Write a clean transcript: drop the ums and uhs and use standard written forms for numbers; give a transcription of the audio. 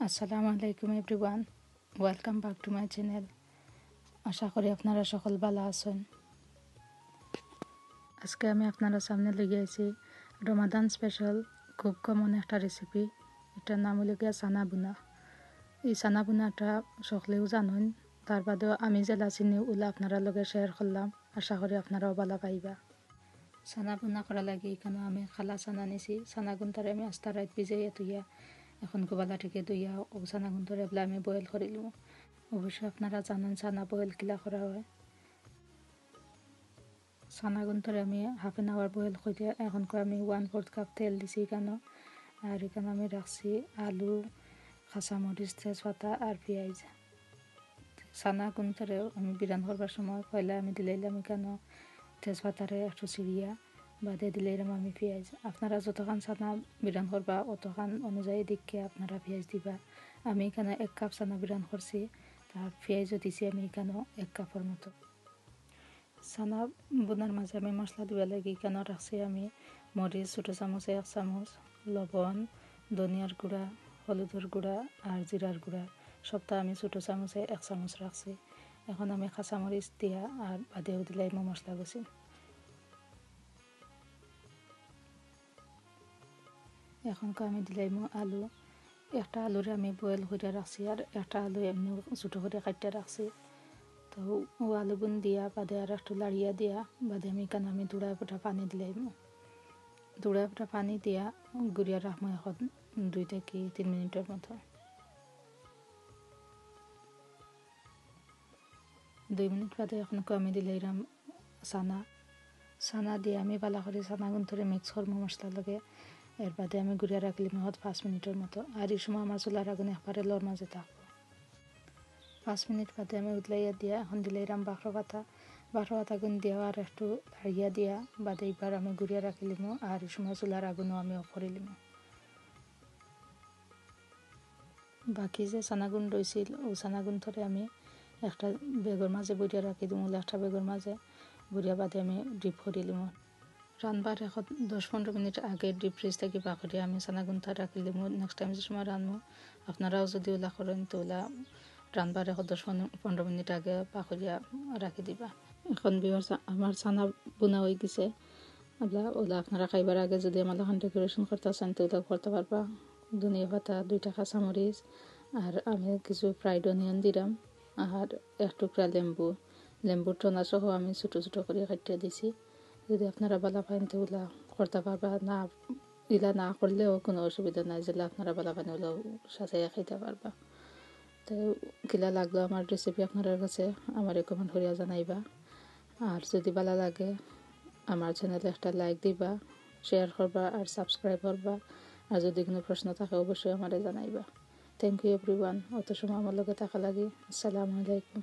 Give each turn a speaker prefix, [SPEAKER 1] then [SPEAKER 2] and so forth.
[SPEAKER 1] আসসালামু আলাইকুম everyone, welcome back to my channel. আশা করি আপনারা সকল ভালো আছেন। আজকে আমি আপনারা সামনে লেগে আছি রমাদান স্পেশাল খুব কমন একটা রেসিপি। এটার নাম হলো গিয়া চানা বুনা। এই চানা বুনাটা সকলেও জানেন, তার বাদেও আমি জেলা চিনি ওলা আপনারা লগে শেয়ার করলাম। আশা করি আপনারাও ভালো পাইবা। চানা বুনা করা লাগে এখানে আমি খালা চানা নিছি। চানা গুণটারে আমি আস্তা রাত ভিজাইয়া তুইয়া এখন গোবালা থেকে দইয়া ও চানা গুণটারে বলে আমি বয়েল করিলাম। অবশ্যই আপনারা জানেন চানা বয়েল কিলা করা হয়। চানা গুণটারে আমি হাফ এন আওয়ার বয়েল করে এখন আমি 1/4 কাপ তেল দিছি এখানে। আর এখানে আমি রাখছি আলু, কাঁচামরিচ, তেজপাতা আর পেঁয়াজ। চানা গুণটারে আমি বিরান করবার সময় পয়লা আমি দিলাইলাম এখানে তেজপাতারে একটু চিড়িয়া, বাদে দিলাইলাম আমি পেঁয়াজ। আপনারা যতখান চানা বিরান করবা অতখান অনুযায়ী দেখে আপনারা পেঁয়াজ দিবা। আমি এখানে 1 কাপ চানা বিরান করছি, তার পেঁয়াজও দিছি আমি এখানে 1 কাপের মতো। চানা বোনার মাঝে আমি মশলা দিবা লাগে এখানে রাখছি আমি মরিচ ছোটো চামচে 1 চামচ, লবণ, ধনিয়ার গুঁড়া, হলুদের গুঁড়া আর জিরার গুঁড়া সবটা আমি ছোটো চামচে 1 চামচ রাখছি। এখন আমি কাঁচামরিচ দিয়া আর বাদেও দিলাই মশলা গুছি। এখন আমি দিলাই আলু। একটা আলুরে আমি বয়েল করে রাখছি আর একটা আলু এমনি ছোটো করে কাটতে রাখছি। তো ও আলু বুন দিয়া বাদে আর একটু লাড়িয়া দিয়া বাদে আমি এখানে আমি দুড়ায় ফোটা পানি দিলাই। দুড়ায় ফোটা পানি দিয়া গুড়িয়া রাখবো এখন 2 থেকে 3 মিনিটের মতো। 2 মিনিট বাদে এখন আমি দিলাইলাম চানা দিয়ে আমি ভালো করে চানা গুণ মিক্স করবো মশলা লাগে। এর বাদে আমি গুড়িয়া রাখলাম 5 মিনিটের মতো। আর এই সময় আমার চুলার আগুন একবারে লোর মাঝে থাকবো। 5 মিনিট বাদে আমি উতলাইয়া দিয়া এখন দিলাইলাম বাখরা পাতা গুণ দিয়া আর একটু লাড়িয়া দিয়া বাদে এবার আমি গুড়িয়া রাখলিম। আর এই সময় চুলার আগুনও আমি অফ করিলাম। বাকি যে চানাগুন রয়েছিল ও চানাগুন ধরে আমি একটা বেগর মাঝে বইয়া রাখি দিম, একটা বেগর মাঝে বইয়া বাদে আমি ডিপ করিলিম। রানবার এখন 10-15 মিনিট আগে ডিপ ফ্রিজ থেকে বাকরিয়া আমি চানাগুনটা রাখিলিম। নেক্সট টাইম যে সময় রানবো আপনারাও যদি ওলা করেন তো ওলা রানবার এখন 10-15 মিনিট আগে বাকরিয়া রাখি দিবা। এখন আমার চানা বোনা হয়ে গেছে। ওলা আপনারা খাইবার আগে যদি আমার এখন ডেকোরেশন করতে চান তো ওটা করতে পারবা। ধনিয়া পাতা, 2টা কাঁচামরিচ আর আমি কিছু ফ্রাইড অনিয়ন দিলাম আর 1 টুকরা লেম্বুর টনা সহ আমি ছোটো ছোটো করে কাটিয়ে দিছি। যদি আপনারা ভালো পান তো ওলা করতে পারবা, না করলেও কোনো অসুবিধা নাই। যেগুলো আপনারা ভালো পান ওগুলো সাজাইয়া খাইতে পারবা। তো কিলা লাগলো আমার রেসিপি আপনার কাছে আমার কমেন্ট করিয়া জানাইবা। আর যদি ভালো লাগে আমার চ্যানেলে একটা লাইক দিবা, শেয়ার করবা আর সাবস্ক্রাইব করবা। আর যদি কোনো প্রশ্ন থাকে অবশ্যই আমারে জানাইবা। থ্যাংক ইউ এভরিওয়ান, অত সময় আমার লগে থাকা লাগে। আসসালামু আলাইকুম।